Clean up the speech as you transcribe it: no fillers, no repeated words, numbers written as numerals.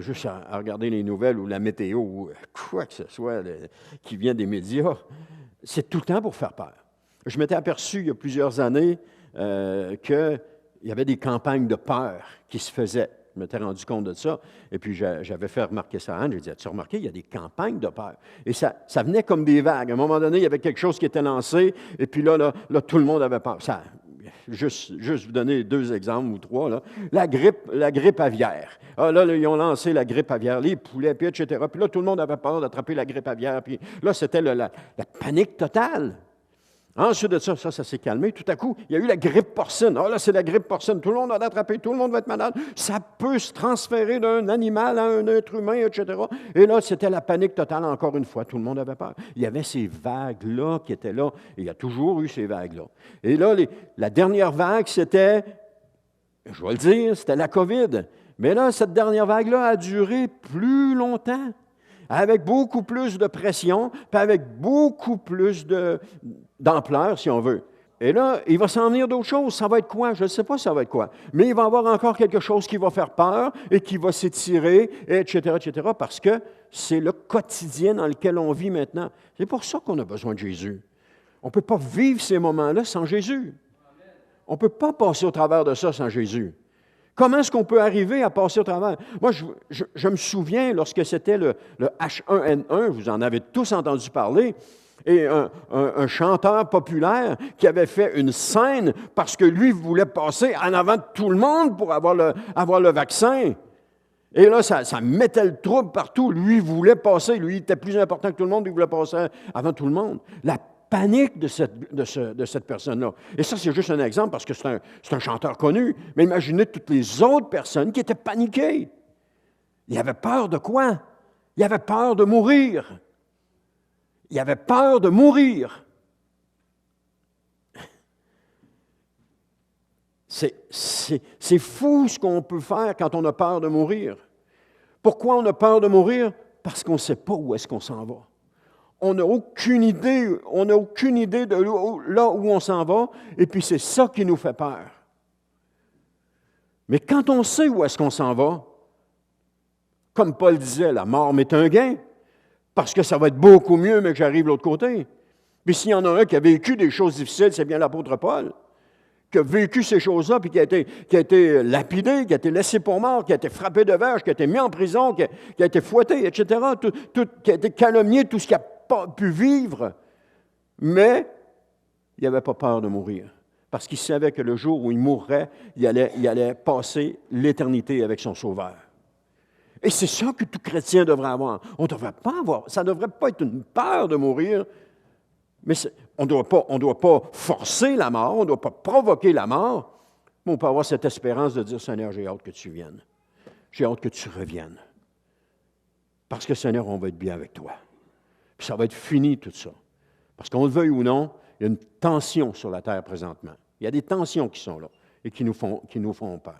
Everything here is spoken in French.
juste à regarder les nouvelles ou la météo ou quoi que ce soit qui vient des médias, c'est tout le temps pour faire peur. Je m'étais aperçu il y a plusieurs années qu'il y avait des campagnes de peur qui se faisaient. Je m'étais rendu compte de ça. Et puis, j'avais fait remarquer ça à Anne. J'ai dit, as-tu remarqué, il y a des campagnes de peur. Et ça venait comme des vagues. À un moment donné, il y avait quelque chose qui était lancé. Et puis là, tout le monde avait peur. Juste vous donner 2 exemples ou 3. Là. La grippe aviaire. Ah, là, ils ont lancé la grippe aviaire, les poulets, puis etc. Puis là, tout le monde avait peur d'attraper la grippe aviaire. Puis là, c'était la panique totale. Ensuite de ça s'est calmé. Tout à coup, il y a eu la grippe porcine. Ah là, c'est la grippe porcine. Tout le monde va attraper, tout le monde va être malade. Ça peut se transférer d'un animal à un être humain, etc. Et là, c'était la panique totale encore une fois. Tout le monde avait peur. Il y avait ces vagues-là qui étaient là. Et il y a toujours eu ces vagues-là. Et là, la dernière vague, c'était, je vais le dire, c'était la COVID. Mais là, cette dernière vague-là a duré plus longtemps, avec beaucoup plus de pression, puis avec beaucoup plus d'ampleur, si on veut. Et là, il va s'en venir d'autres choses. Ça va être quoi? Je ne sais pas ça va être quoi. Mais il va y avoir encore quelque chose qui va faire peur et qui va s'étirer, etc., parce que c'est le quotidien dans lequel on vit maintenant. C'est pour ça qu'on a besoin de Jésus. On ne peut pas vivre ces moments-là sans Jésus. On ne peut pas passer au travers de ça sans Jésus. Comment est-ce qu'on peut arriver à passer au travers? Moi, je me souviens, lorsque c'était le H1N1, vous en avez tous entendu parler, et un chanteur populaire qui avait fait une scène parce que lui voulait passer en avant de tout le monde pour avoir le vaccin. Et là, ça mettait le trouble partout. Lui voulait passer. Lui, il était plus important que tout le monde. Il voulait passer avant tout le monde. La panique de cette personne-là. Et ça, c'est juste un exemple parce que c'est un chanteur connu. Mais imaginez toutes les autres personnes qui étaient paniquées. Il avait peur de quoi? Il avait peur de mourir. Il avait peur de mourir. C'est fou ce qu'on peut faire quand on a peur de mourir. Pourquoi on a peur de mourir? Parce qu'on ne sait pas où est-ce qu'on s'en va. On n'a aucune idée de là où on s'en va, et puis c'est ça qui nous fait peur. Mais quand on sait où est-ce qu'on s'en va, comme Paul disait, la mort m'est un gain, parce que ça va être beaucoup mieux, mais que j'arrive de l'autre côté. Puis s'il y en a un qui a vécu des choses difficiles, c'est bien l'apôtre Paul, qui a vécu ces choses-là, puis qui a été lapidé, qui a été laissé pour mort, qui a été frappé de verge, qui a été mis en prison, qui a été fouetté, etc., qui a été calomnié, tout ce qu'il n'a pas pu vivre. Mais il n'avait pas peur de mourir, parce qu'il savait que le jour où il mourrait, il allait passer l'éternité avec son Sauveur. Et c'est ça que tout chrétien devrait avoir. On ne devrait pas avoir, ça ne devrait pas être une peur de mourir, mais on ne doit pas forcer la mort, on ne doit pas provoquer la mort, mais on peut avoir cette espérance de dire, Seigneur, j'ai hâte que tu viennes. J'ai hâte que tu reviennes. Parce que, Seigneur, on va être bien avec toi. Puis ça va être fini tout ça. Parce qu'on le veuille ou non, il y a une tension sur la terre présentement. Il y a des tensions qui sont là et qui nous font peur.